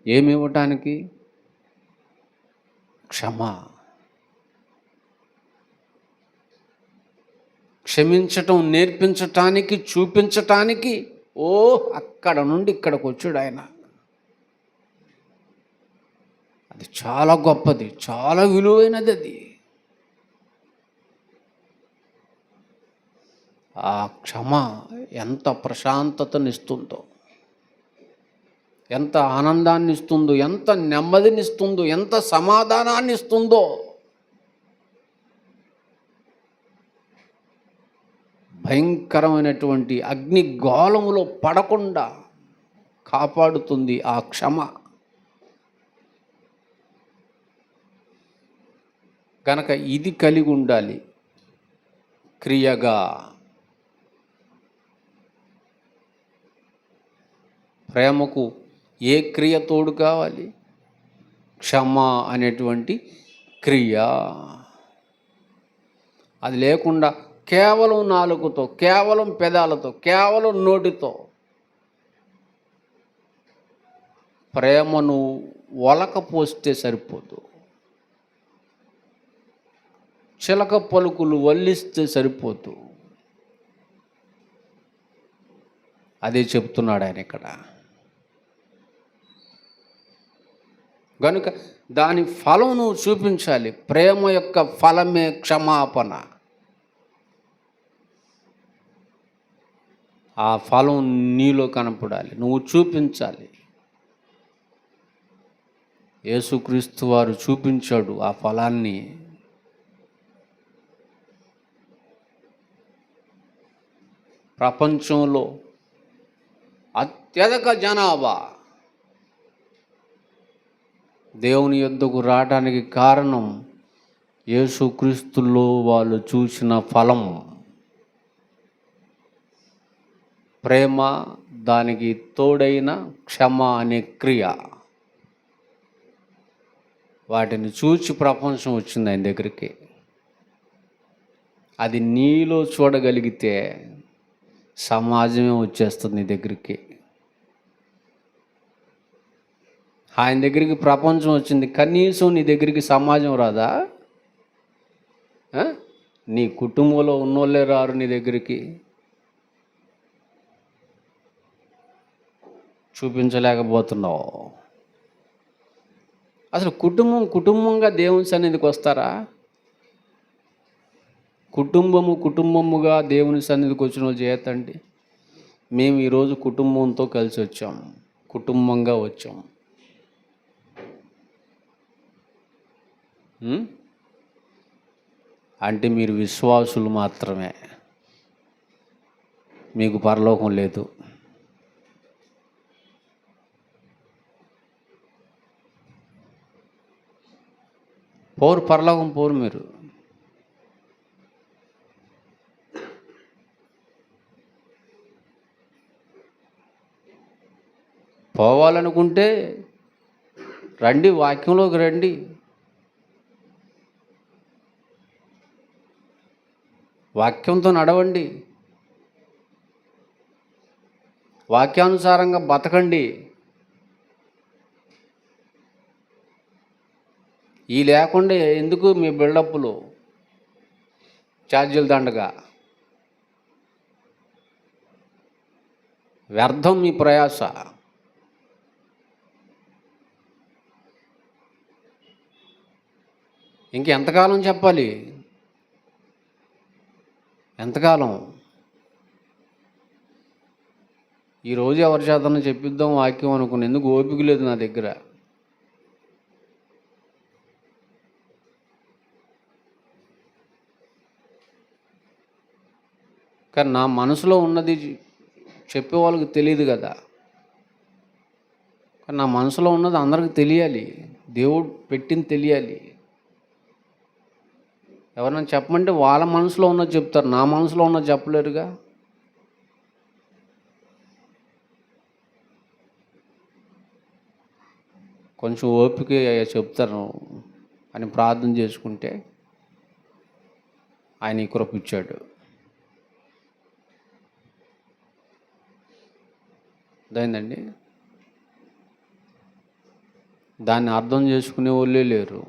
ఏమి ఇవ్వటానికి? క్షమ. క్షమించటం నేర్పించటానికి, చూపించటానికి అక్కడ నుండి ఇక్కడికి వచ్చాడు ఆయన. అది చాలా గొప్పది, చాలా విలువైనది. అది ఆ క్షమ ఎంత ప్రశాంతతనిస్తుందో, ఎంత ఆనందాన్ని ఇస్తుందో, ఎంత నెమ్మదినిస్తుందో, ఎంత సమాధానాన్ని ఇస్తుందో. భయంకరమైనటువంటి అగ్ని గోళములో పడకుండా కాపాడుతుంది ఆ క్షమ. కనుక ఇది కలిగి ఉండాలి క్రియగా. ప్రేమకు ఏ క్రియ తోడు కావాలి? క్షమ అనేటువంటి క్రియ. అది లేకుండా కేవలం నాలుకతో, కేవలం పెదాలతో, కేవలం నోటితో ప్రేమను ఒలకపోస్తే సరిపోదు. చిలక పలుకులు వల్లిస్తే సరిపోదు. అదే చెప్తున్నాడు ఆయన ఇక్కడ. కనుక దాని ఫలం నువ్వు చూపించాలి. ప్రేమ యొక్క ఫలమే క్షమాపణ. ఆ ఫలం నీలో కనపడాలి, నువ్వు చూపించాలి. యేసుక్రీస్తు వారు చూపించాడు ఆ ఫలాన్ని. ప్రపంచంలో అత్యధిక జనాభా దేవుని యొద్దకు రావడానికి కారణం యేసుక్రీస్తులో వాళ్ళు చూసిన ఫలం. ప్రేమ, దానికి తోడైన క్షమ అనే క్రియ. వాటిని చూచి ప్రపంచం వచ్చింది ఆయన దగ్గరికి. అది నీలో చూడగలిగితే సమాజమే వచ్చేస్తుంది నీ దగ్గరికి. ఆయన దగ్గరికి ప్రపంచం వచ్చింది, కనీసం నీ దగ్గరికి సమాజం రాదా? నీ కుటుంబంలో ఉన్నోళ్ళే రారు నీ దగ్గరికి. చూపించలేకపోతున్నావు. అసలు కుటుంబంగా దేవుని సన్నిధికి వస్తారా? కుటుంబముగా దేవుని సన్నిధికి వచ్చిన వాళ్ళు చేయతండి. మేము ఈరోజు కుటుంబంతో కలిసి వచ్చాం, కుటుంబంగా వచ్చాం. అంటే మీరు విశ్వాసులు మాత్రమే, మీకు పరలోకం లేదు. పరలోకం పోరు మీరు. పోవాలనుకుంటే రండి, వాక్యంలోకి రండి. వాక్యంతో నడవండి, వాక్యానుసారంగా బతకండి. ఈ లేకుండా ఎందుకు మీ బిల్డప్లు, ఛార్జీలు దండగా? వ్యర్థం మీ ప్రయాస. ఇంకెంతకాలం చెప్పాలి? ఎంతకాలం? ఈరోజు ఎవరి చేతన చెప్పిద్దాం వాక్యం అనుకుని, ఎందుకు ఓపిక లేదు నా దగ్గర. కానీ నా మనసులో ఉన్నది చెప్పే వాళ్ళకి తెలియదు కదా. కానీ నా మనసులో ఉన్నది అందరికి తెలియాలి, దేవుడు పెట్టింది తెలియాలి. ఎవరైనా చెప్పమంటే వాళ్ళ మనసులో ఉన్నది చెప్తారు, నా మనసులో ఉన్నది చెప్పలేరుగా. కొంచెం ఓపిక చెప్తారు అని ప్రార్థన చేసుకుంటే ఆయన ఈ కృప ఇచ్చాడు. అదైందండి. దాన్ని అర్థం చేసుకునే వాళ్ళే లేరు.